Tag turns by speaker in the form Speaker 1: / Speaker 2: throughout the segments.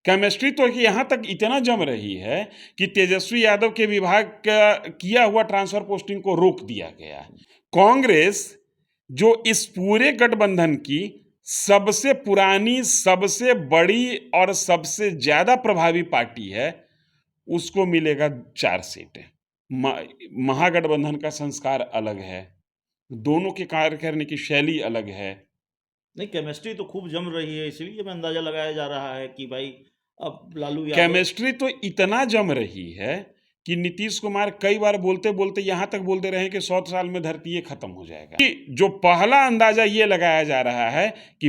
Speaker 1: Chemistry तो यहाँ तक इतना जम रही है कि तेजस्वी यादव के विभाग का किया हुआ ट्रांसफर पोस्टिंग को रोक दिया गया। कांग्रेस जो इस पूरे गठबंधन की सबसे पुरानी, सबसे बड़ी और सबसे ज्यादा प्रभावी पार्टी है, उसको मिलेगा 4 सीटें। महागठबंधन का संस्कार अलग है, दोनों के कार्य करने की शैली अलग है।
Speaker 2: नहीं, केमिस्ट्री तो खूब जम रही है, इसलिए मैं अंदाजा लगाया जा रहा है कि भाई अब लालू यादव।
Speaker 1: केमिस्ट्री तो इतना जम रही है कि नीतीश कुमार कई बार बोलते बोलते यहां तक बोलते रहे कि 100 साल में धरती ये खत्म हो जाएगा। कि जो पहला अंदाजा ये लगाया जा रहा है कि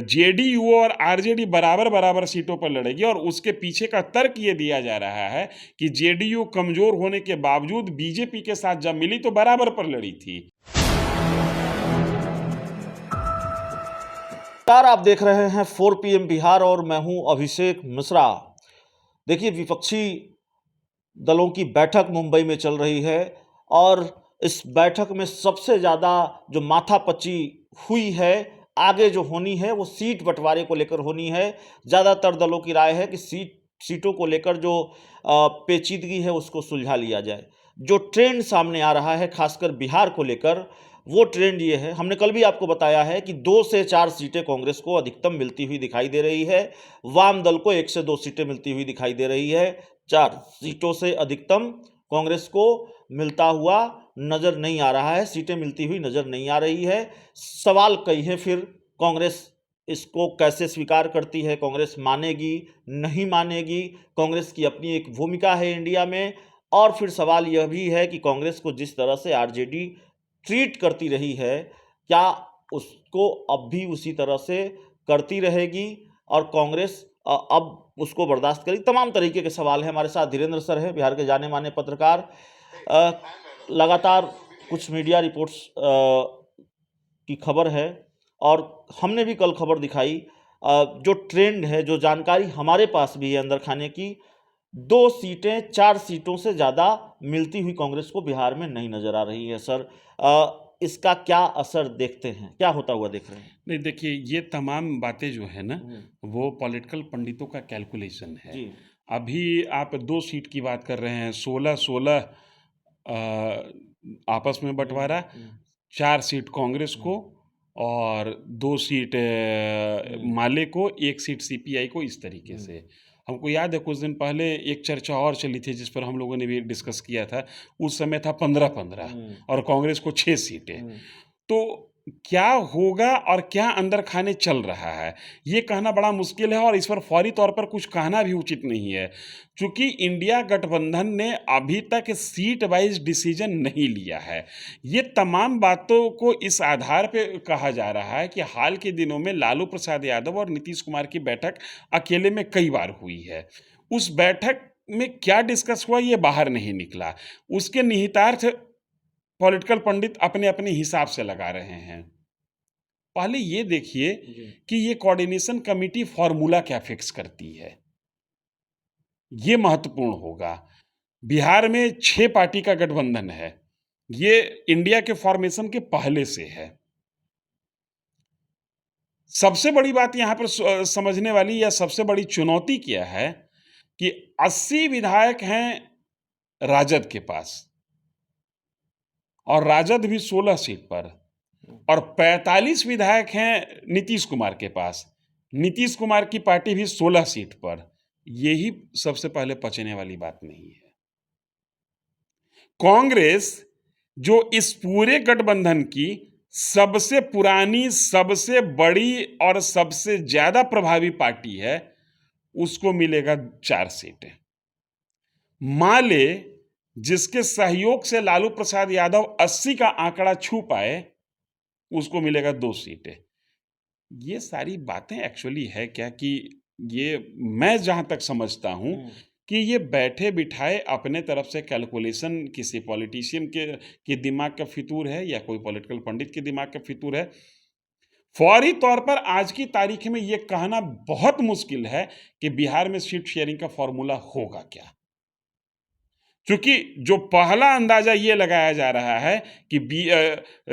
Speaker 1: जेडीयू और आरजेडी बराबर बराबर सीटों पर लड़ेगी, और उसके पीछे का तर्क ये दिया जा रहा है कि जेडीयू कमजोर होने के बावजूद बीजेपी के साथ जब मिली तो बराबर पर लड़ी थी।
Speaker 2: आप देख रहे हैं 4 PM बिहार और मैं हूं अभिषेक मिश्रा। देखिए, विपक्षी दलों की बैठक मुंबई में चल रही है और इस बैठक में सबसे ज़्यादा जो माथापच्ची हुई है, आगे जो होनी है वो सीट बंटवारे को लेकर होनी है। ज़्यादातर दलों की राय है कि सीटों को लेकर जो पेचीदगी है उसको सुलझा लिया जाए। जो ट्रेंड सामने आ रहा है खासकर बिहार को लेकर, वो ट्रेंड ये है, हमने कल भी आपको बताया है कि 2 से 4 सीटें कांग्रेस को अधिकतम मिलती हुई दिखाई दे रही है, वाम दल को 1 से 2 सीटें मिलती हुई दिखाई दे रही है। 4 सीटों से अधिकतम कांग्रेस को मिलता हुआ नजर नहीं आ रहा है, सीटें मिलती हुई नजर नहीं आ रही है। सवाल कई है, फिर कांग्रेस इसको कैसे स्वीकार करती है, कांग्रेस मानेगी नहीं मानेगी, कांग्रेस की अपनी एक भूमिका है इंडिया में। और फिर सवाल यह भी है कि कांग्रेस को जिस तरह से आरजेडी ट्रीट करती रही है, क्या उसको अब भी उसी तरह से करती रहेगी और कांग्रेस अब उसको बर्दाश्त करेगी? तमाम तरीके के सवाल हैं। हमारे साथ धीरेन्द्र सर हैं, बिहार के जाने माने पत्रकार। लगातार कुछ मीडिया रिपोर्ट्स की खबर है और हमने भी कल खबर दिखाई। जो ट्रेंड है, जो जानकारी हमारे पास भी है अंदर खाने की, 2 सीटें 4 सीटों से ज़्यादा मिलती हुई कांग्रेस को बिहार में नहीं नजर आ रही है। सर, इसका क्या असर देखते हैं, क्या होता हुआ देख रहे हैं?
Speaker 1: नहीं, देखिए, ये तमाम बातें जो है ना, वो पॉलिटिकल पंडितों का कैलकुलेशन है।
Speaker 2: जी।
Speaker 1: अभी आप 2 सीट की बात कर रहे हैं, 16-16 आपस में बंटवारा, 4 सीट कांग्रेस को और 2 सीट माले को, 1 सीट सीपीआई को, इस तरीके से। हमको याद है कुछ दिन पहले एक चर्चा और चली थी जिस पर हम लोगों ने भी डिस्कस किया था। उस समय था 15-15 और कांग्रेस को 6 सीटें। तो क्या होगा और क्या अंदर खाने चल रहा है, ये कहना बड़ा मुश्किल है, और इस पर फौरी तौर पर कुछ कहना भी उचित नहीं है, क्योंकि इंडिया गठबंधन ने अभी तक सीट वाइज डिसीजन नहीं लिया है। ये तमाम बातों को इस आधार पे कहा जा रहा है कि हाल के दिनों में लालू प्रसाद यादव और नीतीश कुमार की बैठक अकेले में कई बार हुई है। उस बैठक में क्या डिस्कस हुआ ये बाहर नहीं निकला। उसके निहितार्थ पॉलिटिकल पंडित अपने अपने हिसाब से लगा रहे हैं। पहले ये देखिए कि ये कोऑर्डिनेशन कमेटी फॉर्मूला क्या फिक्स करती है, ये महत्वपूर्ण होगा। बिहार में 6 पार्टी का गठबंधन है, ये इंडिया के फॉर्मेशन के पहले से है। सबसे बड़ी बात यहां पर समझने वाली या सबसे बड़ी चुनौती क्या है कि 80 विधायक हैं राजद के पास, और राजद भी 16 सीट पर, और 45 विधायक हैं नीतीश कुमार के पास, नीतीश कुमार की पार्टी भी 16 सीट पर। यही सबसे पहले पचने वाली बात नहीं है। कांग्रेस जो इस पूरे गठबंधन की सबसे पुरानी, सबसे बड़ी और सबसे ज्यादा प्रभावी पार्टी है, उसको मिलेगा 4 सीटें। माले जिसके सहयोग से लालू प्रसाद यादव 80 का आंकड़ा छू पाए, उसको मिलेगा 2 सीटें। ये सारी बातें एक्चुअली है क्या कि ये, मैं जहां तक समझता हूं कि ये बैठे बिठाए अपने तरफ से कैलकुलेशन किसी पॉलिटिशियन के दिमाग का फितूर है या कोई पॉलिटिकल पंडित के दिमाग का फितूर है। फौरी तौर पर आज की तारीख में ये कहना बहुत मुश्किल है कि बिहार में सीट शेयरिंग का फॉर्मूला होगा क्या, चूंकि जो पहला अंदाजा ये लगाया जा रहा है कि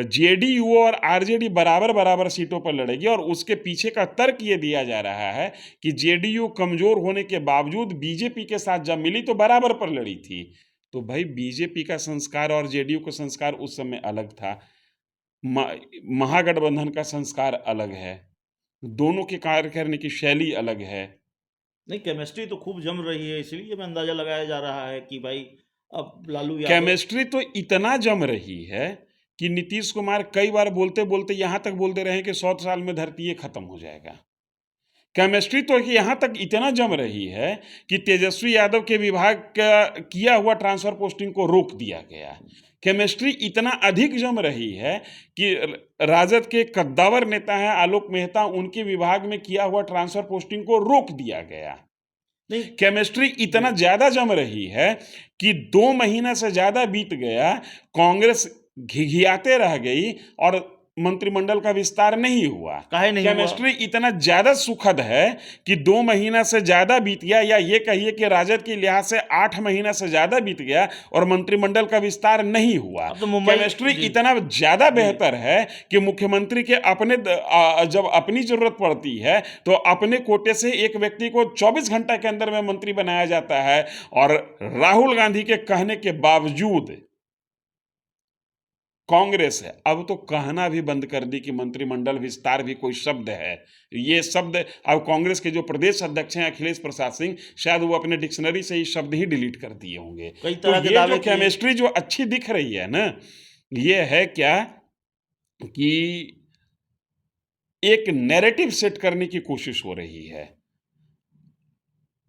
Speaker 1: जेडीयू और आरजेडी बराबर बराबर सीटों पर लड़ेगी, और उसके पीछे का तर्क ये दिया जा रहा है कि जेडीयू कमजोर होने के बावजूद बीजेपी के साथ जब मिली तो बराबर पर लड़ी थी। तो भाई बीजेपी का संस्कार और जेडीयू का संस्कार उस समय अलग था, महागठबंधन का संस्कार अलग है, दोनों के कार्य करने की शैली अलग है।
Speaker 2: नहीं, केमिस्ट्री तो खूब जम रही है, इसलिए मैं अंदाजा लगाया जा रहा है कि भाई अब लालू यादव
Speaker 1: केमिस्ट्री तो इतना जम रही है कि नीतीश कुमार कई बार बोलते बोलते यहां तक बोलते रहे कि 100 साल में धरती ये खत्म हो जाएगा। केमिस्ट्री तो यहां तक इतना जम रही है कि तेजस्वी यादव के विभाग का किया हुआ ट्रांसफर पोस्टिंग को रोक दिया गया। केमिस्ट्री इतना अधिक जम रही है कि राजद के कद्दावर नेता हैं आलोक मेहता, उनके विभाग में किया हुआ ट्रांसफर पोस्टिंग को रोक दिया गया।
Speaker 2: नहीं,
Speaker 1: केमिस्ट्री इतना ज्यादा जम रही है कि 2 महीना से ज्यादा बीत गया, कांग्रेस घिघियाते रह गई और मंत्रिमंडल का विस्तार नहीं हुआ।
Speaker 2: काहे नहीं हुआ?
Speaker 1: केमिस्ट्री इतना ज्यादा सुखद है कि 2 महीना से ज्यादा बीत गया, या ये कहिए कि राजद के लिहाज से 8 महीना से ज्यादा बीत गया और मंत्रिमंडल का विस्तार नहीं हुआ।
Speaker 2: अब तो मुंबई
Speaker 1: केमिस्ट्री इतना ज्यादा बेहतर है कि मुख्यमंत्री के अपने जब अपनी जरूरत पड़ती है तो अपने कोटे से एक व्यक्ति को 24 घंटा के अंदर में मंत्री बनाया जाता है, और राहुल गांधी के कहने के बावजूद कांग्रेस है अब तो कहना भी बंद कर दी कि मंत्रिमंडल विस्तार भी कोई शब्द है। ये शब्द अब कांग्रेस के जो प्रदेश अध्यक्ष हैं अखिलेश प्रसाद सिंह, शायद वो अपने डिक्शनरी से ये शब्द ही डिलीट कर दिए होंगे।
Speaker 2: कई
Speaker 1: तो
Speaker 2: तरह के
Speaker 1: ये
Speaker 2: दावे
Speaker 1: जो
Speaker 2: किए।
Speaker 1: केमिस्ट्री जो अच्छी दिख रही है ना, ये है क्या कि एक नैरेटिव सेट करने की कोशिश हो रही है।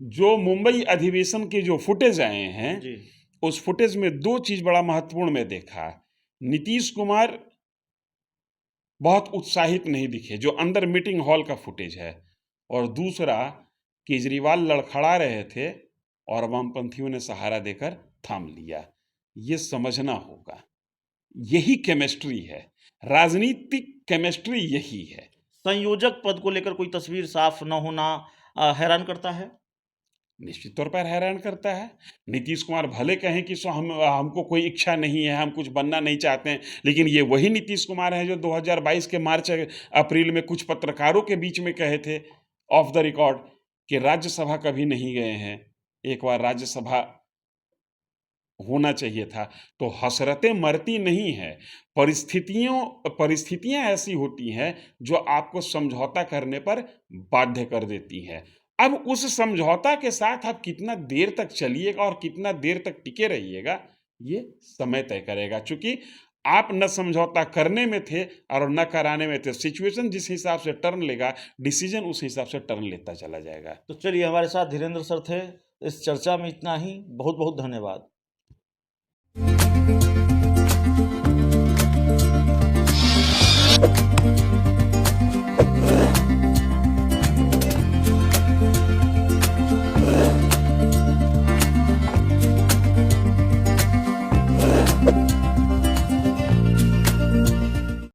Speaker 1: जो मुंबई अधिवेशन के जो फुटेज आए हैं,
Speaker 2: जी,
Speaker 1: उस फुटेज में 2 चीज बड़ा महत्वपूर्ण मैं देखा। नीतीश कुमार बहुत उत्साहित नहीं दिखे, जो अंदर मीटिंग हॉल का फुटेज है, और दूसरा केजरीवाल लड़खड़ा रहे थे और वामपंथियों ने सहारा देकर थाम लिया। ये समझना होगा, यही केमिस्ट्री है, राजनीतिक केमिस्ट्री यही है।
Speaker 2: संयोजक पद को लेकर कोई तस्वीर साफ न होना हैरान करता है।
Speaker 1: निश्चित तौर पर हैरान करता है। नीतीश कुमार भले कहें कि हमको कोई इच्छा नहीं है, हम कुछ बनना नहीं चाहते हैं, लेकिन ये वही नीतीश कुमार है जो 2022 के मार्च अप्रैल में कुछ पत्रकारों के बीच में कहे थे ऑफ द रिकॉर्ड कि राज्यसभा कभी नहीं गए हैं, एक बार राज्यसभा होना चाहिए था। तो हसरतें मरती नहीं है, परिस्थितियां ऐसी होती हैं जो आपको समझौता करने पर बाध्य कर देती हैं। अब उस समझौता के साथ आप कितना देर तक चलिएगा और कितना देर तक टिके रहिएगा, ये समय तय करेगा। चूंकि आप न समझौता करने में थे और न कराने में थे, सिचुएशन जिस हिसाब से टर्न लेगा, डिसीजन उस हिसाब से टर्न लेता चला जाएगा।
Speaker 2: तो चलिए, हमारे साथ धीरेन्द्र सर थे। इस चर्चा में इतना ही। बहुत बहुत धन्यवाद।